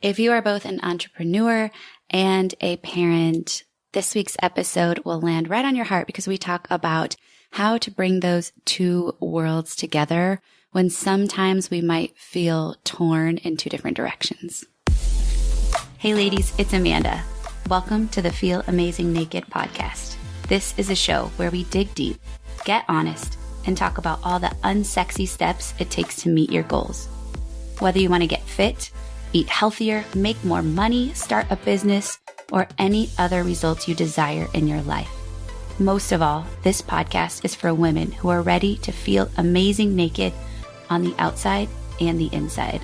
If you are both an entrepreneur and a parent, this week's episode will land right on your heart because we talk about how to bring those two worlds together when sometimes we might feel torn in two different directions. Hey ladies, it's Amanda. Welcome to the Feel Amazing Naked podcast. This is a show where we dig deep, get honest, and talk about all the unsexy steps it takes to meet your goals. Whether you want to get fit, eat healthier, make more money, start a business, or any other results you desire in your life. Most of all, this podcast is for women who are ready to feel amazing naked on the outside and the inside.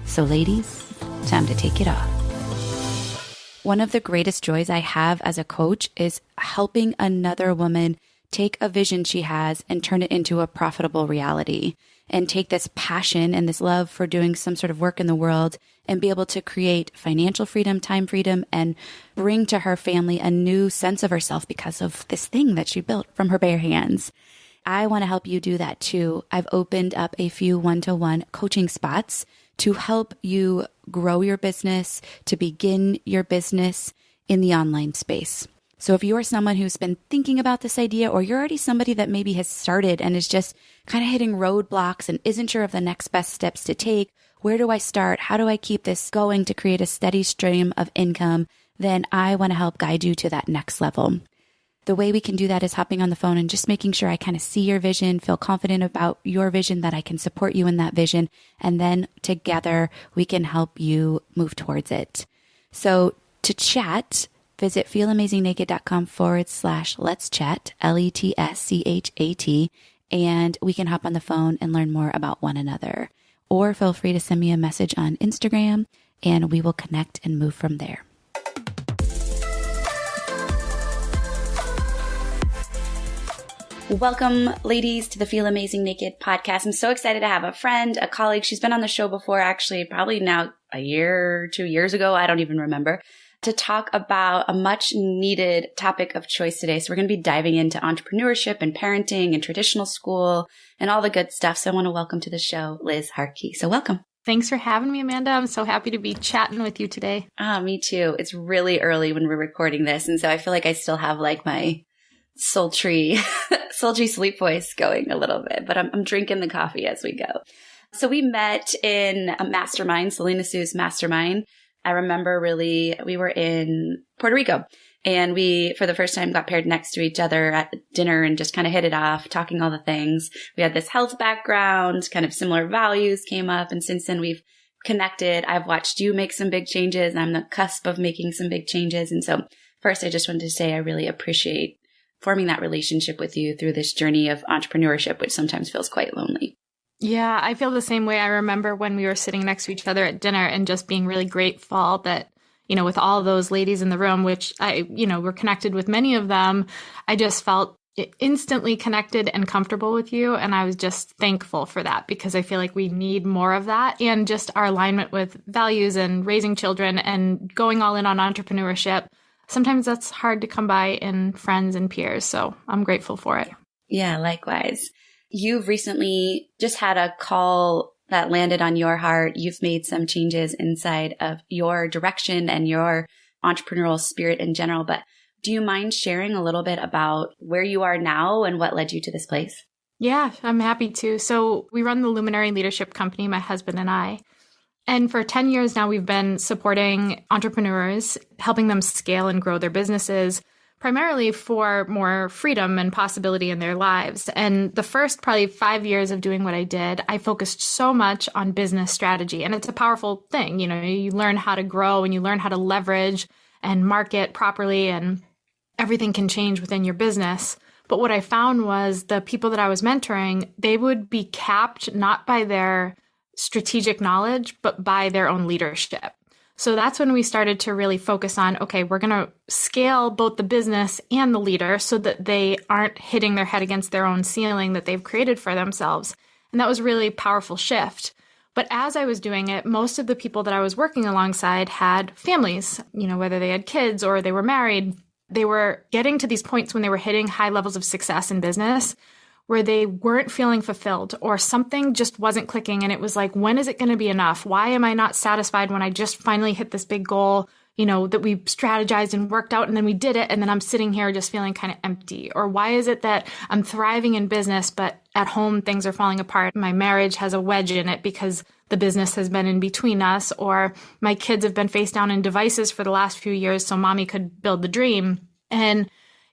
So ladies, time to take it off. One of the greatest joys I have as a coach is helping another woman take a vision she has and turn it into a profitable reality, and take this passion and this love for doing some sort of work in the world and be able to create financial freedom, time freedom, and bring to her family a new sense of herself because of this thing that she built from her bare hands. I want to help you do that too. I've opened up a few one-to-one coaching spots to help you grow your business, to begin your business in the online space. So if you're someone who's been thinking about this idea, or you're already somebody that maybe has started and is just kind of hitting roadblocks and isn't sure of the next best steps to take, where do I start? How do I keep this going to create a steady stream of income? Then I want to help guide you to that next level. The way we can do that is hopping on the phone and just making sure I kind of see your vision, feel confident about your vision, that I can support you in that vision. And then together we can help you move towards it. So to chat, visit feelamazingnaked.com/let's chat, LETSCHAT, and we can hop on the phone and learn more about one another. Or feel free to send me a message on Instagram and we will connect and move from there. Welcome, ladies, to the Feel Amazing Naked podcast. I'm so excited to have a friend, a colleague. She's been on the show before, actually, probably now a year, 2 years ago. I don't even remember. To talk about a much needed topic of choice today. So we're going to be diving into entrepreneurship and parenting and traditional school and all the good stuff. So I want to welcome to the show, Liz Hartke. So welcome. Thanks for having me, Amanda. I'm so happy to be chatting with you today. Me too. It's really early when we're recording this. And so I feel like I still have like my sultry sleep voice going a little bit, but I'm drinking the coffee as we go. So we met in a mastermind, Selena Sue's mastermind. I remember we were in Puerto Rico and we, for the first time, got paired next to each other at dinner and just kind of hit it off, talking all the things. We had this health background, kind of similar values came up. And since then we've connected. I've watched you make some big changes. I'm on the cusp of making some big changes. And so first, I just wanted to say I really appreciate forming that relationship with you through this journey of entrepreneurship, which sometimes feels quite lonely. Yeah, I feel the same way. I remember when we were sitting next to each other at dinner and just being really grateful that, with all those ladies in the room, which we're connected with many of them, I just felt instantly connected and comfortable with you. And I was just thankful for that because I feel like we need more of that, and just our alignment with values and raising children and going all in on entrepreneurship. Sometimes that's hard to come by in friends and peers. So I'm grateful for it. Yeah, likewise. You've recently just had a call that landed on your heart. You've made some changes inside of your direction and your entrepreneurial spirit in general. But do you mind sharing a little bit about where you are now and what led you to this place? Yeah, I'm happy to. So we run the Luminary Leadership Company, my husband and I. And for 10 years now, we've been supporting entrepreneurs, helping them scale and grow their businesses, primarily for more freedom and possibility in their lives. And the first probably 5 years of doing what I did, I focused so much on business strategy. And it's a powerful thing. You learn how to grow and you learn how to leverage and market properly, and everything can change within your business. But what I found was the people that I was mentoring, they would be capped not by their strategic knowledge, but by their own leadership. So that's when we started to really focus on, okay, we're going to scale both the business and the leader so that they aren't hitting their head against their own ceiling that they've created for themselves. And that was a really powerful shift. But as I was doing it, most of the people that I was working alongside had families, whether they had kids or they were married. They were getting to these points when they were hitting high levels of success in business where they weren't feeling fulfilled or something just wasn't clicking. And it was like, when is it going to be enough? Why am I not satisfied when I just finally hit this big goal, that we strategized and worked out and then we did it. And then I'm sitting here just feeling kind of empty. Or why is it that I'm thriving in business, but at home things are falling apart? My marriage has a wedge in it because the business has been in between us, or my kids have been face down in devices for the last few years so mommy could build the dream. And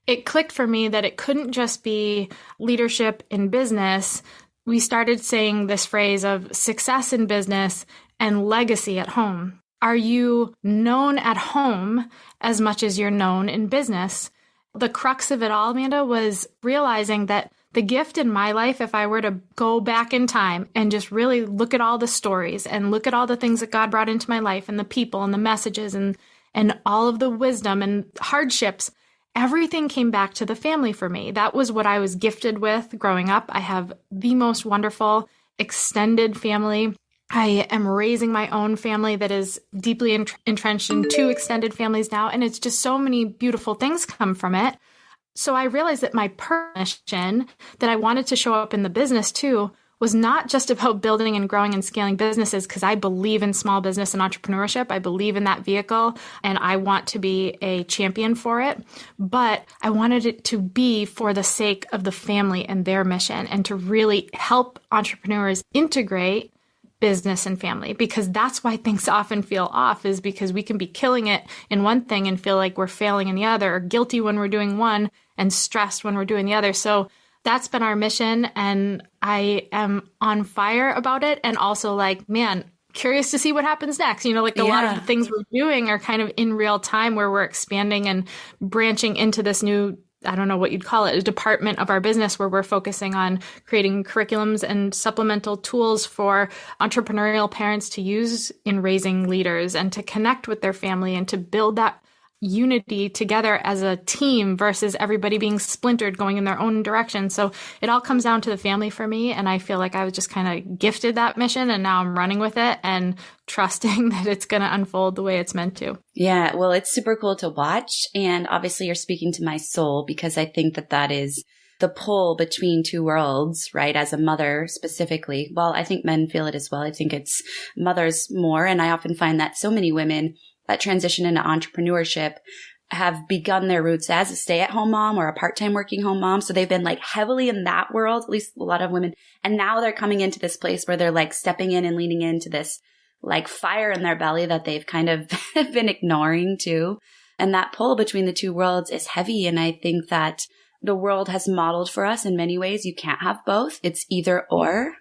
it clicked for me that it couldn't just be leadership in business. We started saying this phrase of success in business and legacy at home. Are you known at home as much as you're known in business? The crux of it all, Amanda, was realizing that the gift in my life, if I were to go back in time and just really look at all the stories and look at all the things that God brought into my life and the people and the messages and all of the wisdom and hardships, everything came back to the family for me. That was what I was gifted with growing up. I have the most wonderful extended family. I am raising my own family that is deeply entrenched in 2 extended families now. And it's just so many beautiful things come from it. So I realized that my mission that I wanted to show up in the business too was not just about building and growing and scaling businesses, because I believe in small business and entrepreneurship. I believe in that vehicle and I want to be a champion for it. But I wanted it to be for the sake of the family and their mission, and to really help entrepreneurs integrate business and family, because that's why things often feel off, is because we can be killing it in one thing and feel like we're failing in the other, or guilty when we're doing one and stressed when we're doing the other. So that's been our mission, and I am on fire about it, and also like, man, curious to see what happens next. A lot of the things we're doing are kind of in real time, where we're expanding and branching into this new, I don't know what you'd call it, a department of our business where we're focusing on creating curriculums and supplemental tools for entrepreneurial parents to use in raising leaders and to connect with their family and to build that unity together as a team versus everybody being splintered going in their own direction. So it all comes down to the family for me. And I feel like I was just kind of gifted that mission, and now I'm running with it and trusting that it's going to unfold the way it's meant to. Yeah, well, it's super cool to watch. And obviously you're speaking to my soul, because I think that is the pull between 2 worlds, right? As a mother specifically. Well, I think men feel it as well. I think it's mothers more. And I often find that so many women that transition into entrepreneurship have begun their roots as a stay-at-home mom or a part-time working home mom. So they've been like heavily in that world, at least a lot of women. And now they're coming into this place where they're like stepping in and leaning into this like fire in their belly that they've kind of been ignoring too. And that pull between the 2 worlds is heavy. And I think that the world has modeled for us in many ways. You can't have both. It's either or.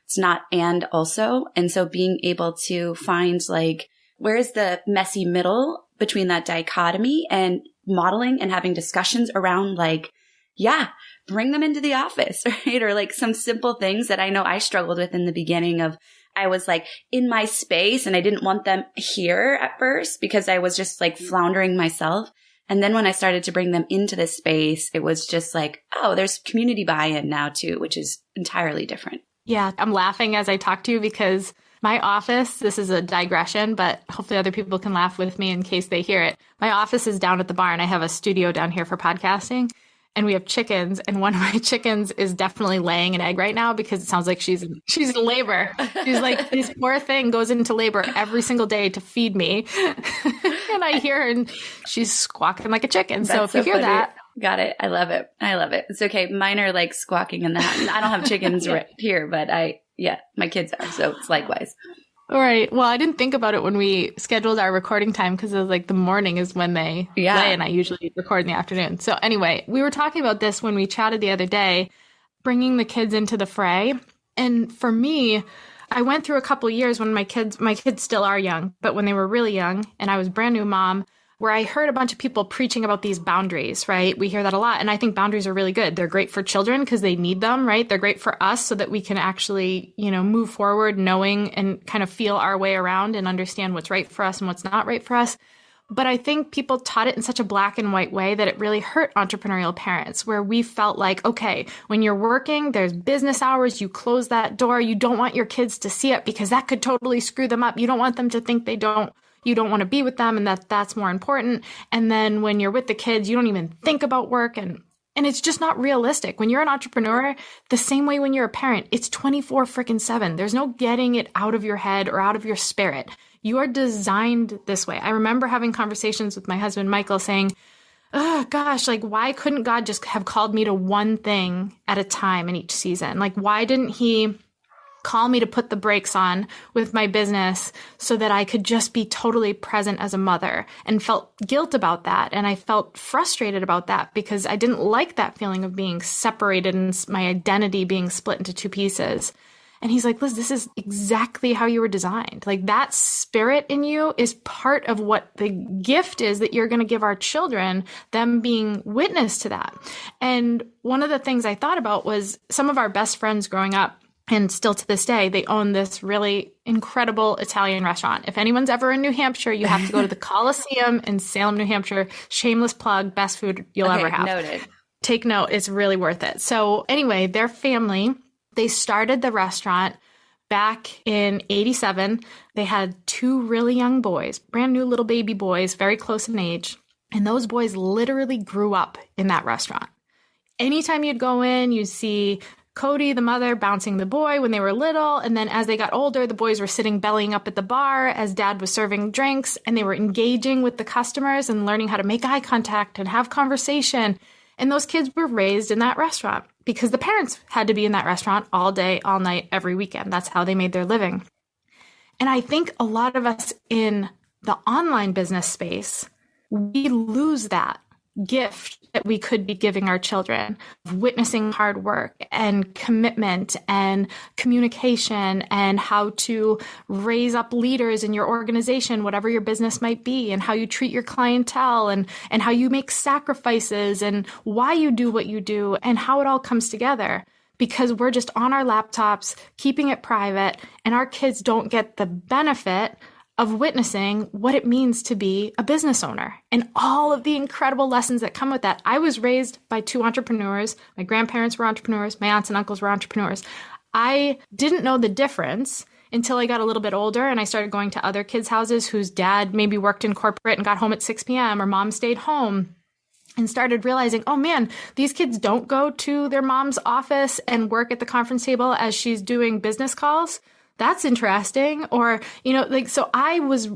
It's not and also. And so being able to find like, where is the messy middle between that dichotomy, and modeling and having discussions around like, yeah, bring them into the office, right? Or like some simple things that I know I struggled with in the beginning of, I was like in my space and I didn't want them here at first because I was just like floundering myself. And then when I started to bring them into this space, it was just like, oh, there's community buy-in now too, which is entirely different. Yeah, I'm laughing as I talk to you because my office, this is a digression, but hopefully other people can laugh with me in case they hear it. My office is down at the barn. I have a studio down here for podcasting, and we have chickens. And one of my chickens is definitely laying an egg right now because it sounds like she's in labor. She's like, this poor thing goes into labor every single day to feed me. And I hear her and she's squawking like a chicken. That's so if you hear funny. that. Got it. I love it. I love it. It's okay. Mine are like squawking in the house. I don't have chickens right here, but my kids are. So it's likewise. All right. Well, I didn't think about it when we scheduled our recording time because it was like the morning is when they lay, and I usually record in the afternoon. So anyway, we were talking about this when we chatted the other day, bringing the kids into the fray. And for me, I went through a couple of years when my kids still are young, but when they were really young and I was brand new mom, where I heard a bunch of people preaching about these boundaries, right? We hear that a lot. And I think boundaries are really good. They're great for children because they need them, right? They're great for us so that we can actually, move forward knowing and kind of feel our way around and understand what's right for us and what's not right for us. But I think people taught it in such a black and white way that it really hurt entrepreneurial parents, where we felt like, okay, when you're working, there's business hours, you close that door. You don't want your kids to see it because that could totally screw them up. You don't want them to think you don't want to be with them and that's more important. And then when you're with the kids, you don't even think about work. And And it's just not realistic. When you're an entrepreneur, the same way when you're a parent, it's 24/7. There's no getting it out of your head or out of your spirit. You are designed this way. I remember having conversations with my husband, Michael, saying, oh gosh, like why couldn't God just have called me to one thing at a time in each season? Like why didn't he call me to put the brakes on with my business so that I could just be totally present as a mother, and felt guilt about that. And I felt frustrated about that because I didn't like that feeling of being separated and my identity being split into two pieces. And he's like, Liz, this is exactly how you were designed. Like that spirit in you is part of what the gift is that you're going to give our children, them being witness to that. And one of the things I thought about was some of our best friends growing up, and still to this day, they own this really incredible Italian restaurant. If anyone's ever in New Hampshire, you have to go to the Coliseum in Salem, New Hampshire. Shameless plug, best food you'll ever have. Noted. Take note, it's really worth it. So anyway, their family, they started the restaurant back in 87. They had two really young boys, brand new little baby boys, very close in age. And those boys literally grew up in that restaurant. Anytime you'd go in, you'd see Cody, the mother, bouncing the boy when they were little. And then as they got older, the boys were sitting bellying up at the bar as dad was serving drinks, and they were engaging with the customers and learning how to make eye contact and have conversation. And those kids were raised in that restaurant because the parents had to be in that restaurant all day, all night, every weekend. That's how they made their living. And I think a lot of us in the online business space, we lose that gift that we could be giving our children of witnessing hard work and commitment and communication and how to raise up leaders in your organization, whatever your business might be, and how you treat your clientele and how you make sacrifices and why you do what you do and how it all comes together. Because we're just on our laptops, keeping it private, and our kids don't get the benefit of witnessing what it means to be a business owner and all of the incredible lessons that come with that. I was raised by two entrepreneurs. My grandparents were entrepreneurs. My aunts and uncles were entrepreneurs. I didn't know the difference until I got a little bit older and I started going to other kids' houses whose dad maybe worked in corporate and got home at 6 p.m. or mom stayed home, and started realizing, oh man, these kids don't go to their mom's office and work at the conference table as she's doing business calls. That's interesting. Or, so I was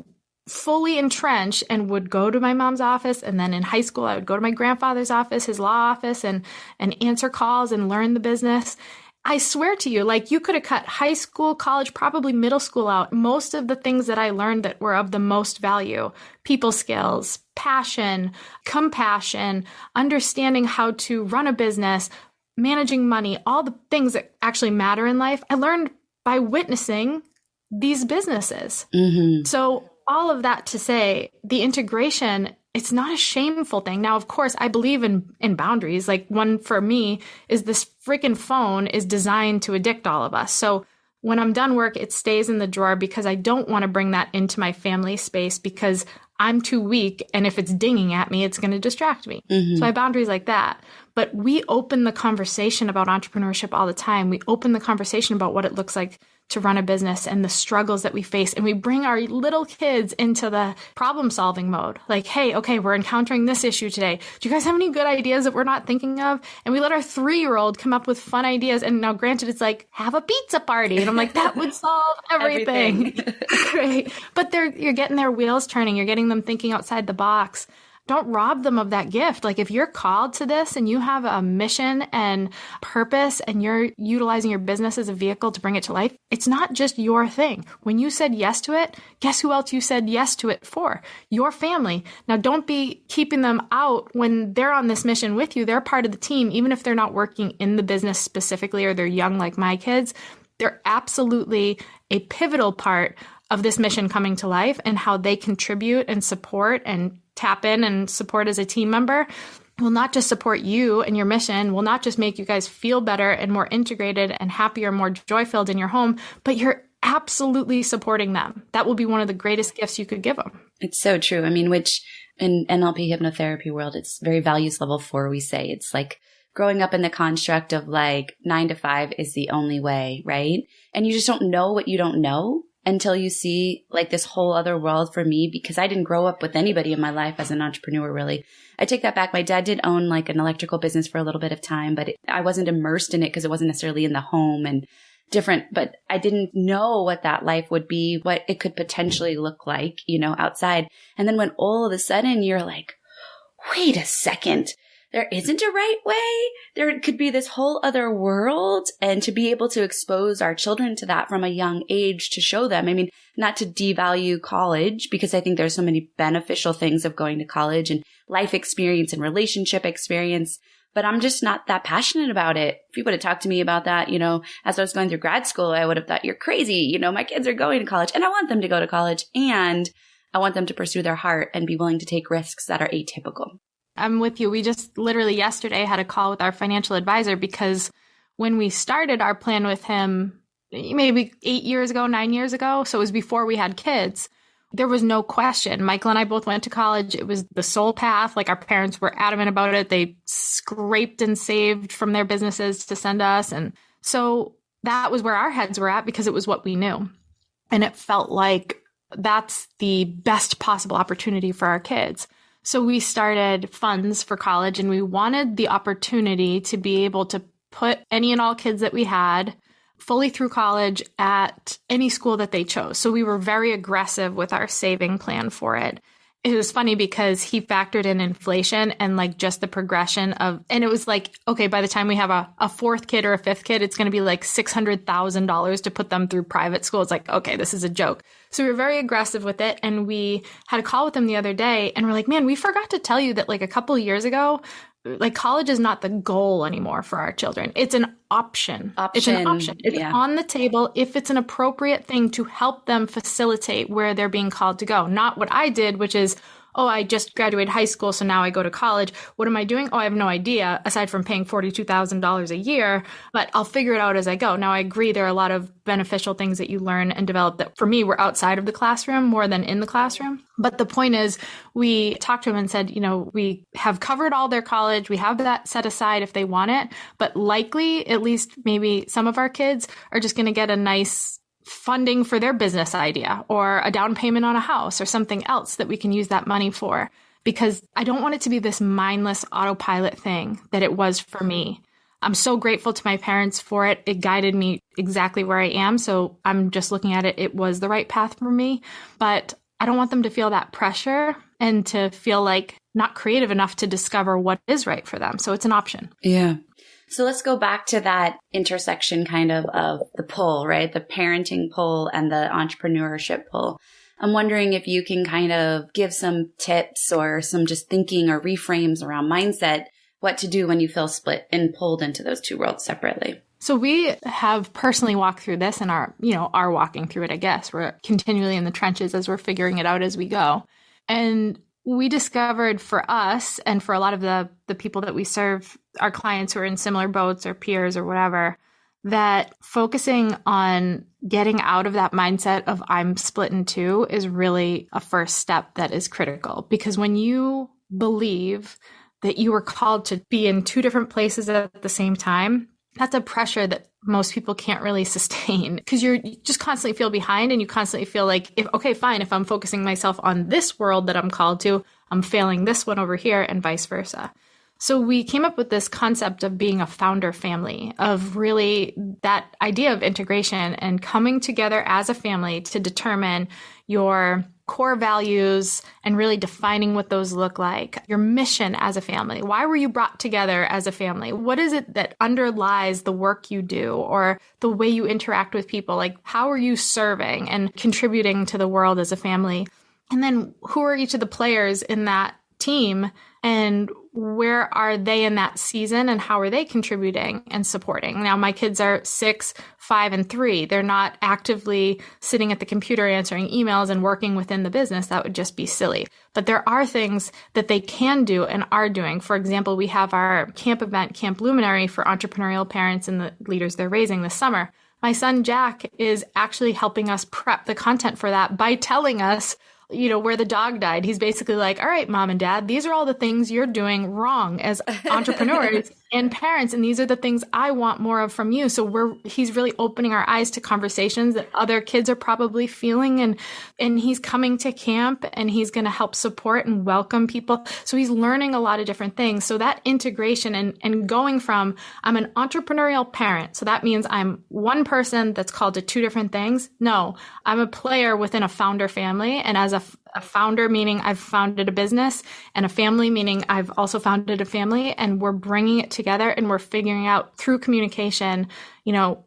fully entrenched and would go to my mom's office. And then in high school, I would go to my grandfather's office, his law office, and answer calls and learn the business. I swear to you, like you could have cut high school, college, probably middle school out. Most of the things that I learned that were of the most value, people skills, passion, compassion, understanding how to run a business, managing money, all the things that actually matter in life, I learned by witnessing these businesses. Mm-hmm. So all of that to say, the integration, it's not a shameful thing. Now, of course, I believe in boundaries. Like one for me is this freaking phone is designed to addict all of us. So when I'm done work, it stays in the drawer because I don't want to bring that into my family space because I'm too weak. And if it's dinging at me, it's going to distract me. Mm-hmm. So I have boundaries like that. But we open the conversation about entrepreneurship all the time. We open the conversation about what it looks like to run a business and the struggles that we face. And we bring our little kids into the problem solving mode. Like, hey, okay, we're encountering this issue today. Do you guys have any good ideas that we're not thinking of? And we let our 3-year-old come up with fun ideas. And now granted, it's like, have a pizza party. And I'm like, that would solve everything. Right. But you're getting their wheels turning. You're getting them thinking outside the box. Don't rob them of that gift. Like if you're called to this and you have a mission and purpose and you're utilizing your business as a vehicle to bring it to life, it's not just your thing. When you said yes to it, guess who else you said yes to it for? Your family. Now, don't be keeping them out when they're on this mission with you. They're part of the team, even if they're not working in the business specifically or they're young like my kids. They're absolutely a pivotal part of this mission coming to life, and how they contribute and support and tap in and support as a team member will not just support you and your mission, will not just make you guys feel better and more integrated and happier, more joy-filled in your home, but you're absolutely supporting them. That will be one of the greatest gifts you could give them. It's so true. I mean, which in NLP hypnotherapy world, it's very values level 4, we say. It's like growing up in the construct of like 9 to 5 is the only way, right? And you just don't know what you don't know. until you see like this whole other world for me, because I didn't grow up with anybody in my life as an entrepreneur, really. I take that back. My dad did own like an electrical business for a little bit of time, but I wasn't immersed in it because it wasn't necessarily in the home and different, but I didn't know what that life would be, what it could potentially look like, outside. And then when all of a sudden you're like, wait a second, there isn't a right way. There could be this whole other world, and to be able to expose our children to that from a young age, to show them, not to devalue college, because I think there's so many beneficial things of going to college and life experience and relationship experience, but I'm just not that passionate about it. If you would have talked to me about that, as I was going through grad school, I would have thought, you're crazy. My kids are going to college and I want them to go to college, and I want them to pursue their heart and be willing to take risks that are atypical. I'm with you. We just literally yesterday had a call with our financial advisor, because when we started our plan with him, maybe 9 years ago, so it was before we had kids, there was no question. Michael and I both went to college. It was the sole path. Like, our parents were adamant about it. They scraped and saved from their businesses to send us. And so that was where our heads were at, because it was what we knew. And it felt like that's the best possible opportunity for our kids. So we started funds for college, and we wanted the opportunity to be able to put any and all kids that we had fully through college at any school that they chose. So we were very aggressive with our saving plan for it. It was funny because he factored in inflation and like just the progression of, and it was like, okay, by the time we have a fourth kid or a fifth kid, it's going to be like $600,000 to put them through private school. It's like, okay, this is a joke. So we were very aggressive with it. And we had a call with him the other day, and we're like, man, we forgot to tell you that like a couple of years ago, like, college is not the goal anymore for our children. It's an option. It's an option. It's on the table if it's an appropriate thing to help them facilitate where they're being called to go. Not what I did, which is, oh, I just graduated high school, so now I go to college. What am I doing? Oh, I have no idea, aside from paying $42,000 a year, but I'll figure it out as I go. Now, I agree there are a lot of beneficial things that you learn and develop that, for me, were outside of the classroom more than in the classroom. But the point is, we talked to him and said, we have covered all their college. We have that set aside if they want it, but likely, at least maybe some of our kids are just going to get a nice funding for their business idea, or a down payment on a house, or something else that we can use that money for, because I don't want it to be this mindless autopilot thing that it was for me. I'm so grateful to my parents for it. It guided me exactly where I am. So I'm just looking at it. It was the right path for me, but I don't want them to feel that pressure and to feel like not creative enough to discover what is right for them. So it's an option. Yeah. So let's go back to that intersection kind of the pull, right? The parenting pull and the entrepreneurship pull. I'm wondering if you can kind of give some tips or some just thinking or reframes around mindset, what to do when you feel split and pulled into those two worlds separately. So we have personally walked through this and are walking through it, I guess. We're continually in the trenches as we're figuring it out as we go. And we discovered for us, and for a lot of the people that we serve, our clients who are in similar boats or peers or whatever, that focusing on getting out of that mindset of I'm split in two is really a first step that is critical. Because when you believe that you were called to be in two different places at the same time, that's a pressure that most people can't really sustain, because you just constantly feel behind, and you constantly feel like, if I'm focusing myself on this world that I'm called to, I'm failing this one over here, and vice versa. So we came up with this concept of being a founder family, of really that idea of integration and coming together as a family to determine your core values and really defining what those look like, your mission as a family. Why were you brought together as a family? What is it that underlies the work you do or the way you interact with people? Like, how are you serving and contributing to the world as a family? And then who are each of the players in that team, and where are they in that season, and how are they contributing and supporting? Now, my kids are 6, 5, and 3. They're not actively sitting at the computer answering emails and working within the business. That would just be silly. But there are things that they can do and are doing. For example, we have our camp event, Camp Luminary, for entrepreneurial parents and the leaders they're raising this summer. My son, Jack, is actually helping us prep the content for that by telling us where the dog died. He's basically like, all right, mom and dad, these are all the things you're doing wrong as entrepreneurs. and parents. And these are the things I want more of from you. So he's really opening our eyes to conversations that other kids are probably feeling. And he's coming to camp and he's going to help support and welcome people. So he's learning a lot of different things. So that integration and going from, I'm an entrepreneurial parent. So that means I'm one person that's called to two different things. No, I'm a player within a founder family. And as a founder, meaning I've founded a business, and a family, meaning I've also founded a family, and we're bringing it together and we're figuring out through communication,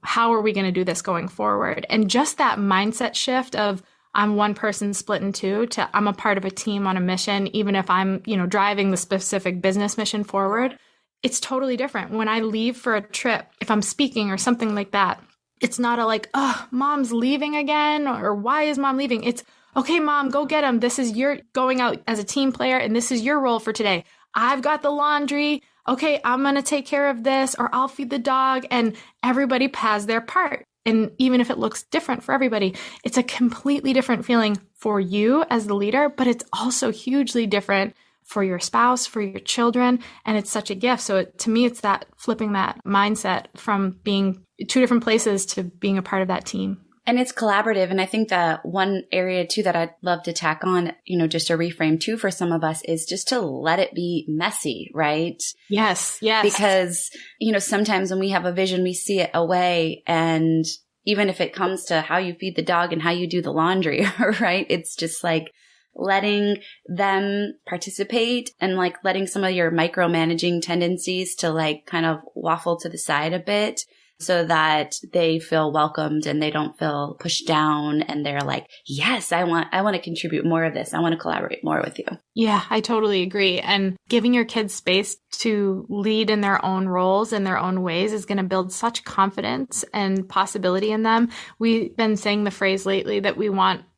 how are we going to do this going forward? And just that mindset shift of I'm one person split in two to I'm a part of a team on a mission, even if I'm, driving the specific business mission forward, it's totally different. When I leave for a trip, if I'm speaking or something like that, it's not oh, mom's leaving again, or why is mom leaving? It's, okay, mom, go get him. This is your going out as a team player, and this is your role for today. I've got the laundry. Okay, I'm going to take care of this, or I'll feed the dog, and everybody has their part. And even if it looks different for everybody, it's a completely different feeling for you as the leader, but it's also hugely different for your spouse, for your children, and it's such a gift. So to me, it's that flipping that mindset from being two different places to being a part of that team. And it's collaborative. And I think that one area too that I'd love to tack on, just a reframe too for some of us is just to let it be messy, right? Yes. Because, sometimes when we have a vision, we see it away. And even if it comes to how you feed the dog and how you do the laundry, right? It's just like letting them participate and like letting some of your micromanaging tendencies to like kind of waffle to the side a bit, so that they feel welcomed and they don't feel pushed down, and they're like, yes, I want to contribute more of this. I want to collaborate more with you. Yeah, I totally agree. And giving your kids space to lead in their own roles, in their own ways, is going to build such confidence and possibility in them. We've been saying the phrase lately that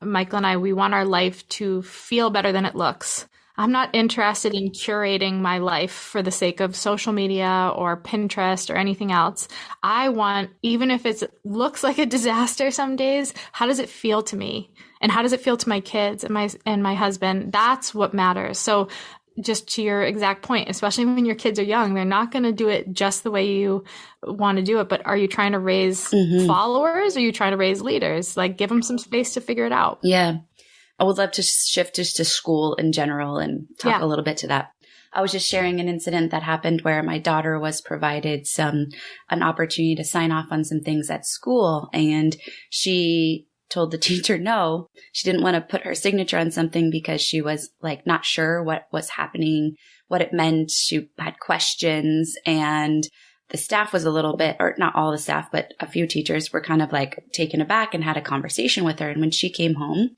Michael and I, we want our life to feel better than it looks. I'm not interested in curating my life for the sake of social media or Pinterest or anything else. I want, even if it looks like a disaster some days, how does it feel to me? And how does it feel to my kids and my husband? That's what matters. So just to your exact point, especially when your kids are young, they're not going to do it just the way you want to do it. But are you trying to raise followers, or are you trying to raise leaders? Like, give them some space to figure it out. Yeah. I would love to shift just to school in general and talk a little bit to that. I was just sharing an incident that happened where my daughter was provided an opportunity to sign off on some things at school, and she told the teacher no. She didn't want to put her signature on something because she was like not sure what was happening, what it meant. She had questions, and the staff was a little bit, or not all the staff, but a few teachers were kind of like taken aback and had a conversation with her. And when she came home,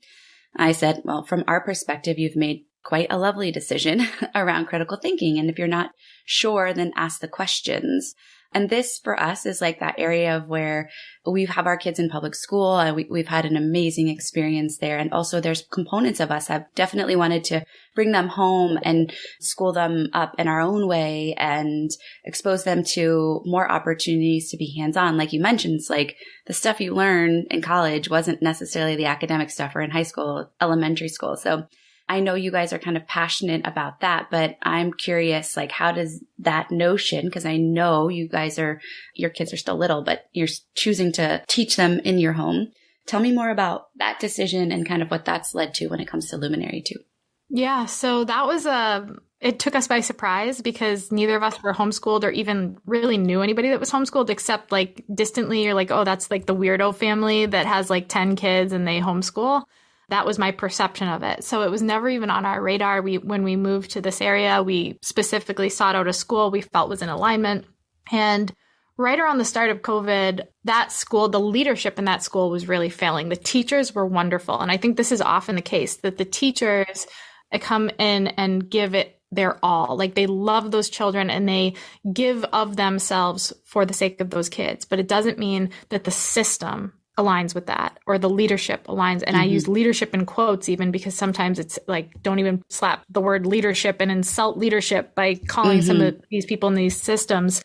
I said, well, from our perspective, you've made quite a lovely decision around critical thinking. And if you're not sure, then ask the questions. And this for us is like that area of where we have our kids in public school, and we've had an amazing experience there. And also there's components of us I've definitely wanted to bring them home and school them up in our own way and expose them to more opportunities to be hands-on. Like you mentioned, it's like the stuff you learn in college wasn't necessarily the academic stuff, or in high school, elementary school. So I know you guys are kind of passionate about that, but I'm curious, like, how does that notion, because I know you guys your kids are still little, but you're choosing to teach them in your home. Tell me more about that decision and kind of what that's led to when it comes to Luminary too. Yeah. So that was it took us by surprise, because neither of us were homeschooled or even really knew anybody that was homeschooled, except like distantly. You're like, oh, that's like the weirdo family that has like 10 kids and they homeschool. That was my perception of it. So it was never even on our radar. When we moved to this area, we specifically sought out a school we felt was in alignment. And right around the start of COVID, that school, the leadership in that school was really failing. The teachers were wonderful. And I think this is often the case, that the teachers come in and give it their all. Like, they love those children and they give of themselves for the sake of those kids. But it doesn't mean that the system aligns with that, or the leadership aligns. And I use leadership in quotes even, because sometimes it's like, don't even slap the word leadership and insult leadership by calling some of these people in these systems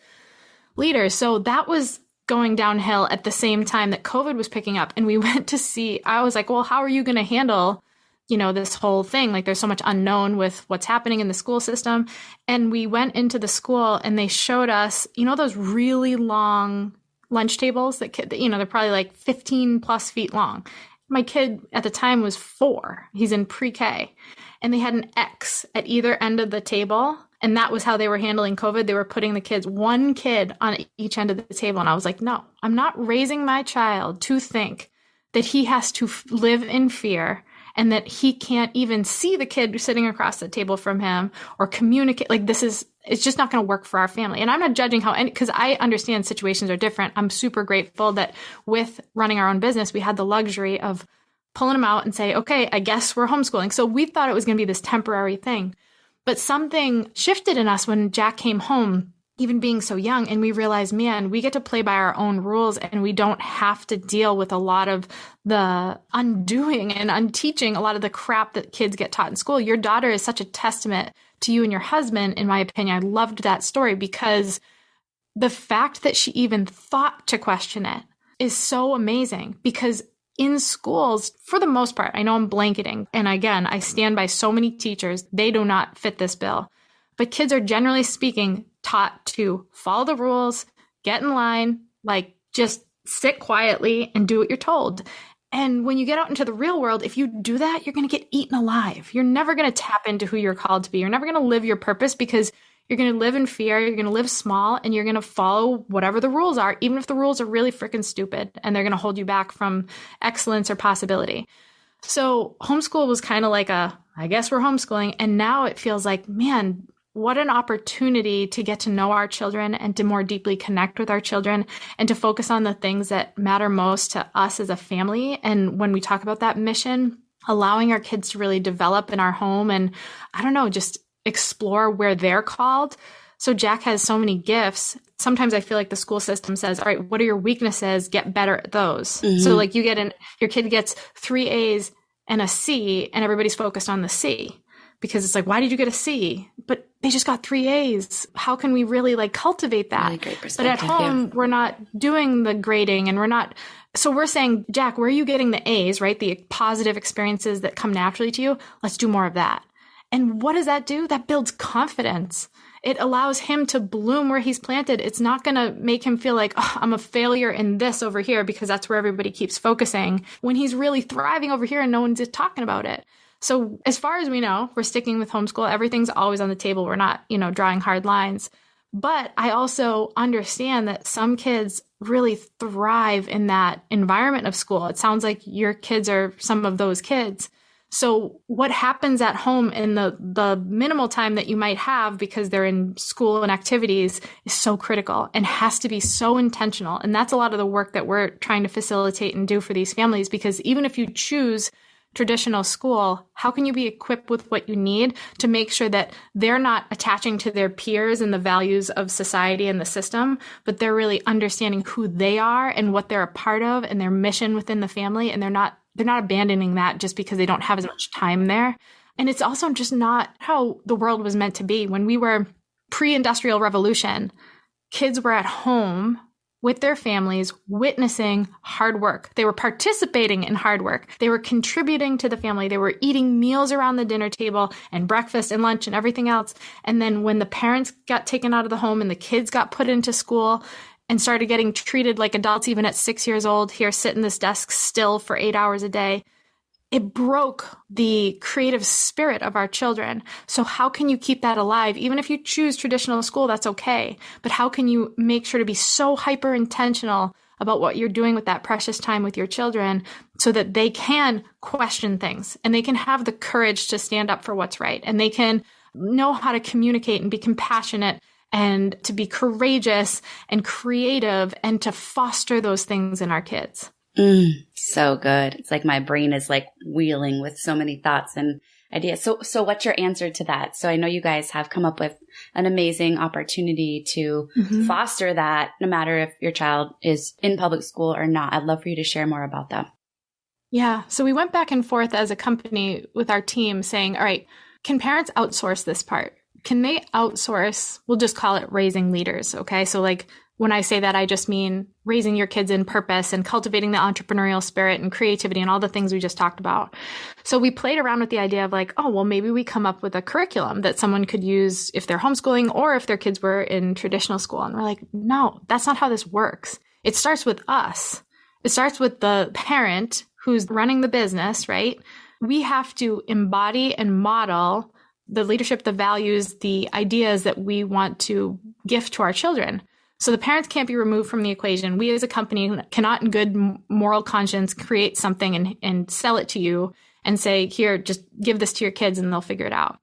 leaders. So that was going downhill at the same time that COVID was picking up. And we went to see, I was like, well, how are you going to handle this whole thing. Like there's so much unknown with what's happening in the school system. And we went into the school and they showed us, those really long lunch tables that, they're probably like 15 plus feet long. My kid at the time was 4. He's in pre-K. And they had an X at either end of the table. And that was how they were handling COVID. They were putting one kid on each end of the table. And I was like, no, I'm not raising my child to think that he has to live in fear and that he can't even see the kid sitting across the table from him or communicate. Like it's just not going to work for our family. And I'm not judging because I understand situations are different. I'm super grateful that with running our own business, we had the luxury of pulling them out and say, okay, I guess we're homeschooling. So we thought it was going to be this temporary thing. But something shifted in us when Jack came home, even being so young, and we realized, man, we get to play by our own rules and we don't have to deal with a lot of the undoing and unteaching a lot of the crap that kids get taught in school. Your daughter is such a testament to you and your husband, in my opinion. I loved that story because the fact that she even thought to question it is so amazing because in schools, for the most part, I know I'm blanketing. And again, I stand by so many teachers. They do not fit this bill. But kids are generally speaking taught to follow the rules, get in line, like just sit quietly and do what you're told. And when you get out into the real world, if you do that, you're going to get eaten alive. You're never going to tap into who you're called to be. You're never going to live your purpose because you're going to live in fear. You're going to live small and you're going to follow whatever the rules are, even if the rules are really freaking stupid and they're going to hold you back from excellence or possibility. So homeschool was kind of like I guess we're homeschooling. And now it feels like, man, what an opportunity to get to know our children and to more deeply connect with our children and to focus on the things that matter most to us as a family. And when we talk about that mission, allowing our kids to really develop in our home and just explore where they're called. So Jack has so many gifts. Sometimes I feel like the school system says, all right, what are your weaknesses? Get better at those. Mm-hmm. So like your kid gets 3 A's and a C and everybody's focused on the C because it's like, why did you get a C? But they just got 3 A's. How can we really cultivate that? Really great perspective. But at home, we're not doing the grading and so we're saying, Jack, where are you getting the A's, right? The positive experiences that come naturally to you. Let's do more of that. And what does that do? That builds confidence. It allows him to bloom where he's planted. It's not going to make him feel like, oh, I'm a failure in this over here because that's where everybody keeps focusing when he's really thriving over here and no one's talking about it. So as far as we know, we're sticking with homeschool. Everything's always on the table. We're not, drawing hard lines. But I also understand that some kids really thrive in that environment of school. It sounds like your kids are some of those kids. So what happens at home in the minimal time that you might have because they're in school and activities is so critical and has to be so intentional. And that's a lot of the work that we're trying to facilitate and do for these families, because even if you choose traditional school, how can you be equipped with what you need to make sure that they're not attaching to their peers and the values of society and the system, but they're really understanding who they are and what they're a part of and their mission within the family, and they're not abandoning that just because they don't have as much time there. And it's also just not how the world was meant to be. When we were pre-industrial revolution, kids were at home with their families, witnessing hard work. They were participating in hard work. They were contributing to the family. They were eating meals around the dinner table and breakfast and lunch and everything else. And then when the parents got taken out of the home and the kids got put into school and started getting treated like adults, even at 6 years old, here, sit in this desk still for 8 hours a day, it broke the creative spirit of our children. So how can you keep that alive? Even if you choose traditional school, that's okay. But how can you make sure to be so hyper intentional about what you're doing with that precious time with your children so that they can question things and they can have the courage to stand up for what's right, and they can know how to communicate and be compassionate and to be courageous and creative and to foster those things in our kids. So good. It's like my brain is wheeling with so many thoughts and ideas. So what's your answer to that? So I know you guys have come up with an amazing opportunity to foster that, no matter if your child is in public school or not. I'd love for you to share more about that. Yeah. So we went back and forth as a company with our team saying, all right, can parents outsource this part? Can they outsource? We'll just call it raising leaders. Okay. So When I say that, I just mean raising your kids in purpose and cultivating the entrepreneurial spirit and creativity and all the things we just talked about. So we played around with the idea of like, oh, well, maybe we come up with a curriculum that someone could use if they're homeschooling or if their kids were in traditional school. And we're like, no, that's not how this works. It starts with us. It starts with the parent who's running the business, right? We have to embody and model the leadership, the values, the ideas that we want to gift to our children. So the parents can't be removed from the equation. We as a company cannot in good moral conscience create something and sell it to you and say, here, just give this to your kids and they'll figure it out.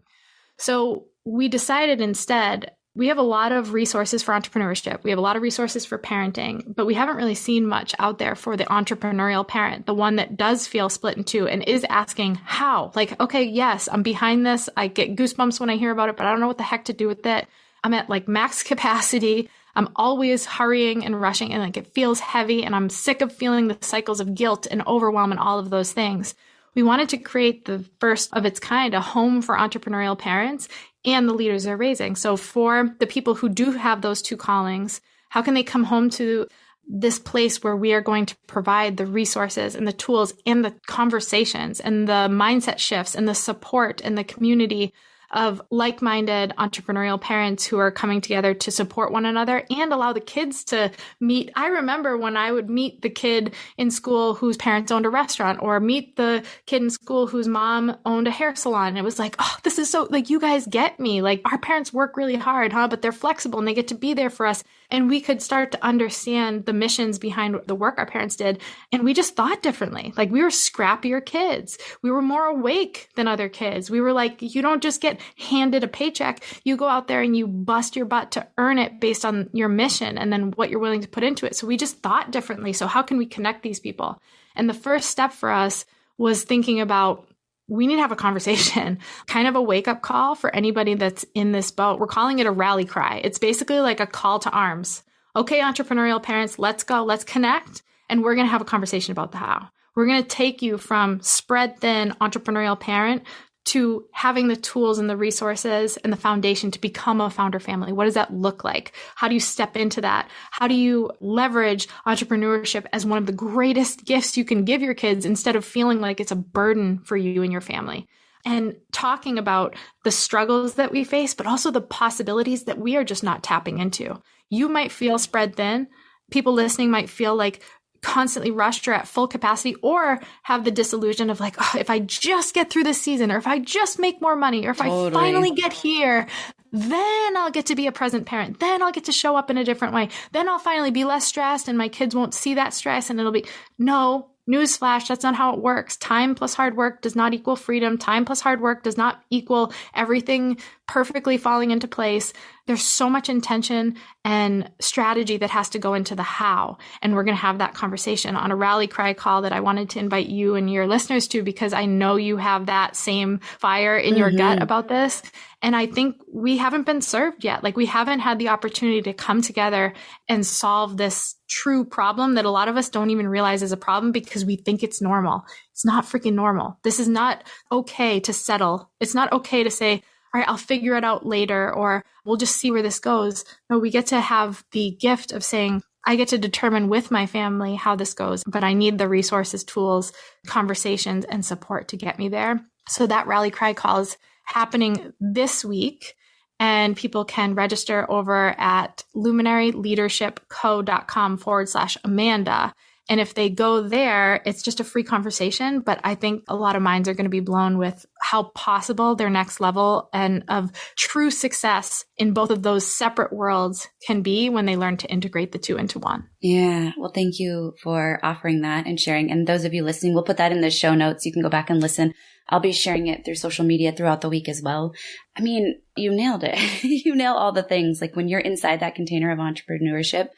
So we decided instead, we have a lot of resources for entrepreneurship. We have a lot of resources for parenting, but we haven't really seen much out there for the entrepreneurial parent, the one that does feel split in two and is asking how. Like, okay, yes, I'm behind this. I get goosebumps when I hear about it, but I don't know what the heck to do with it. I'm at like max capacity. I'm always hurrying and rushing and like it feels heavy and I'm sick of feeling the cycles of guilt and overwhelm and all of those things. We wanted to create the first of its kind, a home for entrepreneurial parents and the leaders they're raising. So for the people who do have those two callings, how can they come home to this place where we are going to provide the resources and the tools and the conversations and the mindset shifts and the support and the community of like-minded entrepreneurial parents who are coming together to support one another and allow the kids to meet. I remember when I would meet the kid in school whose parents owned a restaurant or meet the kid in school whose mom owned a hair salon. And it was like, oh, this is so, like, you guys get me. Like, our parents work really hard, huh? But they're flexible and they get to be there for us. And we could start to understand the missions behind the work our parents did. And we just thought differently. Like, we were scrappier kids. We were more awake than other kids. We were like, you don't just get handed a paycheck. You go out there and you bust your butt to earn it based on your mission and then what you're willing to put into it. So we just thought differently. So how can we connect these people? And the first step for us was thinking about, we need to have a conversation, kind of a wake-up call for anybody that's in this boat. We're calling it a rally cry. It's basically like a call to arms. Okay, entrepreneurial parents, let's go, let's connect, and we're going to have a conversation about the how. We're going to take you from spread thin entrepreneurial parent to having the tools and the resources and the foundation to become a founder family. What does that look like? How do you step into that? How do you leverage entrepreneurship as one of the greatest gifts you can give your kids instead of feeling like it's a burden for you and your family? And talking about the struggles that we face, but also the possibilities that we are just not tapping into. You might feel spread thin. People listening might feel like constantly rushed or at full capacity, or have the disillusion of like, oh, if I just get through this season, or if I just make more money, or if I finally get here, then I'll get to be a present parent. Then I'll get to show up in a different way. Then I'll finally be less stressed and my kids won't see that stress and it'll be, no, newsflash, that's not how it works. Time plus hard work does not equal freedom. Time plus hard work does not equal everything perfectly falling into place. There's so much intention and strategy that has to go into the how. And we're going to have that conversation on a rally cry call that I wanted to invite you and your listeners to, because I know you have that same fire in your gut about this. And I think we haven't been served yet. Like, we haven't had the opportunity to come together and solve this true problem that a lot of us don't even realize is a problem because we think it's normal. It's not freaking normal. This is not okay to settle. It's not okay to say, all right, I'll figure it out later, or we'll just see where this goes. No, we get to have the gift of saying, I get to determine with my family how this goes, but I need the resources, tools, conversations, and support to get me there. So that rally cry call is happening this week, and people can register over at luminaryleadershipco.com/Amanda. And if they go there, it's just a free conversation, but I think a lot of minds are going to be blown with how possible their next level and of true success in both of those separate worlds can be when they learn to integrate the two into one. Yeah. Well, thank you for offering that and sharing. And those of you listening, we'll put that in the show notes. You can go back and listen. I'll be sharing it through social media throughout the week as well. I mean, you nailed it. You nail all the things. Like, when you're inside that container of entrepreneurship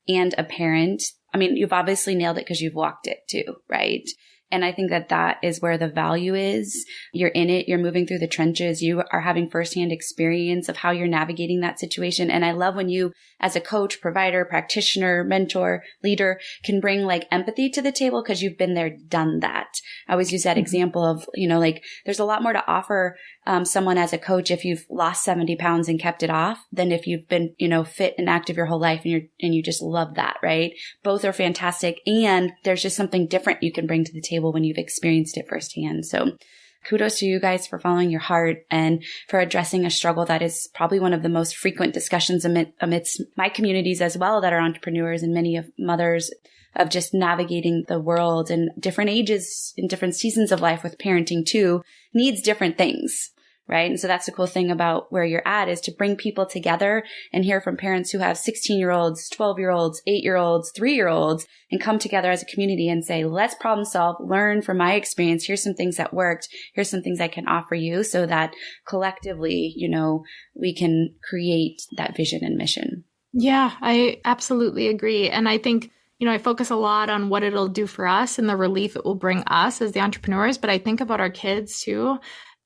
and a parent, I mean, you've obviously nailed it because you've walked it too, right? And I think that that is where the value is. You're in it. You're moving through the trenches. You are having firsthand experience of how you're navigating that situation. And I love when you, as a coach, provider, practitioner, mentor, leader, can bring like empathy to the table because you've been there, done that. I always use that example of, like there's a lot more to offer someone as a coach if you've lost 70 pounds and kept it off than if you've been, fit and active your whole life and you just love that, right? Both are fantastic. And there's just something different you can bring to the table when you've experienced it firsthand. So kudos to you guys for following your heart and for addressing a struggle that is probably one of the most frequent discussions amidst my communities as well that are entrepreneurs and many of mothers of just navigating the world and different ages in different seasons of life with parenting too needs different things. Right. And so that's the cool thing about where you're at is to bring people together and hear from parents who have 16-year-olds, 12-year-olds, 8-year-olds, 3-year-olds, and come together as a community and say, let's problem solve, learn from my experience. Here's some things that worked. Here's some things I can offer you so that collectively, we can create that vision and mission. Yeah, I absolutely agree. And I think, I focus a lot on what it'll do for us and the relief it will bring us as the entrepreneurs, but I think about our kids too.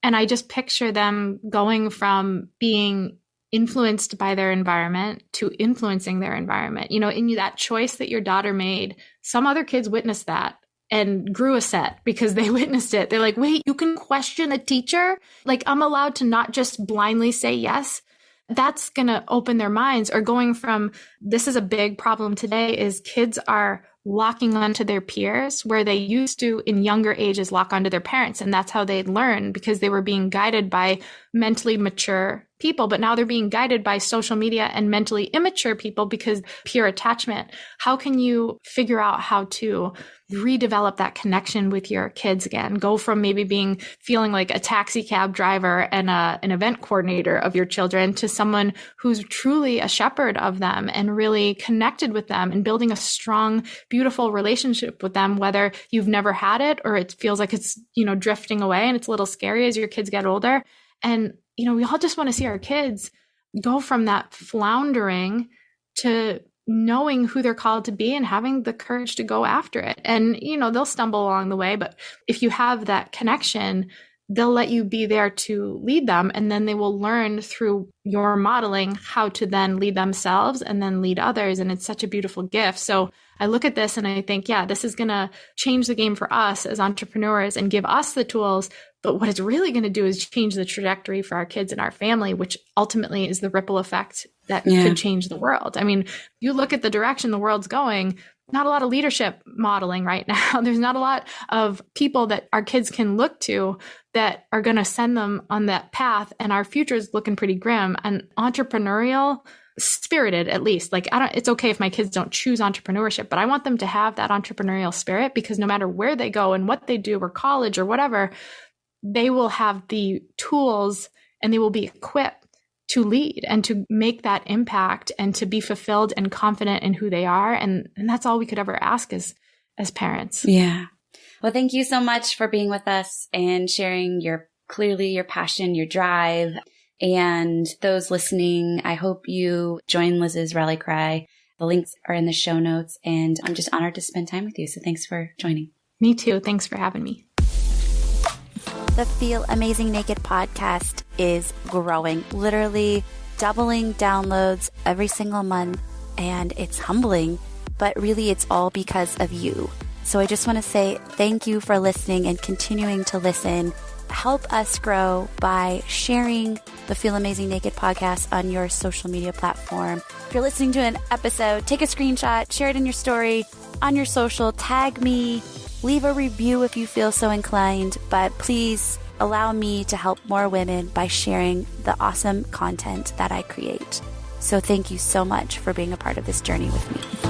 And I just picture them going from being influenced by their environment to influencing their environment. In that choice that your daughter made, some other kids witnessed that and grew a set because they witnessed it. They're like, wait, you can question a teacher? Like, I'm allowed to not just blindly say yes. That's going to open their minds. Or going from, this is a big problem today, is kids are locking onto their peers where they used to in younger ages lock onto their parents. And that's how they learn because they were being guided by mentally mature people. But now they're being guided by social media and mentally immature people because peer attachment. How can you figure out how to redevelop that connection with your kids again? Go from maybe feeling like a taxi cab driver and an event coordinator of your children to someone who's truly a shepherd of them and really connected with them and building a strong, beautiful relationship with them, whether you've never had it or it feels like it's, drifting away and it's a little scary as your kids get older. And, we all just want to see our kids go from that floundering to knowing who they're called to be and having the courage to go after it. And, they'll stumble along the way, but if you have that connection, they'll let you be there to lead them. And then they will learn through your modeling how to then lead themselves and then lead others. And it's such a beautiful gift. So I look at this and I think, yeah, this is going to change the game for us as entrepreneurs and give us the tools. But what it's really going to do is change the trajectory for our kids and our family, which ultimately is the ripple effect that could change the world. I mean, you look at the direction the world's going, not a lot of leadership modeling right now. There's not a lot of people that our kids can look to that are going to send them on that path. And our future is looking pretty grim and entrepreneurial spirited, at least. Like, it's okay if my kids don't choose entrepreneurship, but I want them to have that entrepreneurial spirit because no matter where they go and what they do or college or whatever, they will have the tools and they will be equipped to lead and to make that impact and to be fulfilled and confident in who they are. And that's all we could ever ask as parents. Yeah. Well, thank you so much for being with us and sharing your passion, your drive. And those listening, I hope you join Liz's rally cry. The links are in the show notes and I'm just honored to spend time with you. So thanks for joining. Me too. Thanks for having me. The Feel Amazing Naked podcast is growing, literally doubling downloads every single month. And it's humbling, but really it's all because of you. So I just want to say thank you for listening and continuing to listen. Help us grow by sharing the Feel Amazing Naked podcast on your social media platform. If you're listening to an episode, take a screenshot, share it in your story, on your social, tag me, leave a review if you feel so inclined, but please allow me to help more women by sharing the awesome content that I create. So thank you so much for being a part of this journey with me.